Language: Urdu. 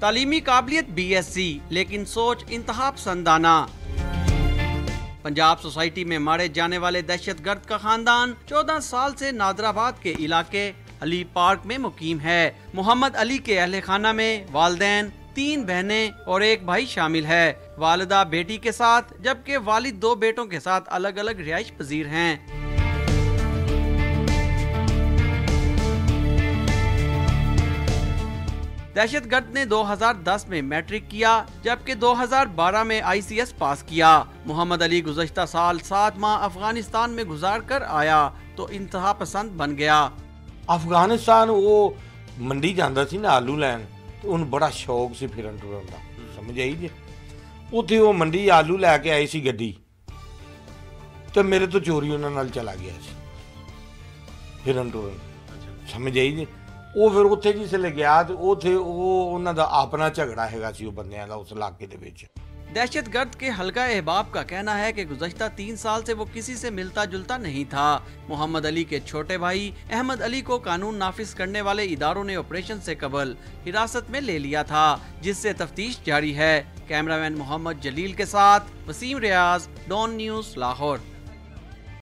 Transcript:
تعلیمی قابلیت BSc لیکن سوچ انتہا پسندانہ۔ پنجاب سوسائٹی میں مارے جانے والے دہشت گرد کا خاندان 14 سال سے نادر آباد کے علاقے علی پارک میں مقیم ہے۔ محمد علی کے اہل خانہ میں والدین، 3 بہنیں اور 1 بھائی شامل ہے۔ والدہ بیٹی کے ساتھ جبکہ والد 2 بیٹوں کے ساتھ الگ الگ رہائش پذیر ہیں۔ دہشت گرد نے 2010 میں میٹرک کیا جبکہ 2012 میں ICS پاس کیا۔ محمد علی گزشتہ سال 7 ماہ افغانستان میں گزار کر آیا تو انتہا پسند بن گیا۔ افغانستان وہ منڈی جانا سی نا آلو لین، تو ان بڑا شوق سی پھرن ٹرن دا، سمجھ آئی جی؟ اتنے وہ منڈی آلو لے کے آئی سی گڈی، تو میرے تو چوری انہوں نال چلا گیا سی پھرن ٹرن، سمجھ آئی جی؟ وہ پھر اتنے جس لے گیا تو اتنے وہ انہوں دا اپنا جھگڑا ہے سی وہ بندیاں دا اس علاقے دے وچ۔ دہشت گرد کے حلقہ احباب کا کہنا ہے کہ گزشتہ 3 سال سے وہ کسی سے ملتا جلتا نہیں تھا۔ محمد علی کے چھوٹے بھائی احمد علی کو قانون نافذ کرنے والے اداروں نے آپریشن سے قبل حراست میں لے لیا تھا، جس سے تفتیش جاری ہے۔ کیمرہ مین محمد جلیل کے ساتھ وسیم ریاض، ڈون نیوز، لاہور۔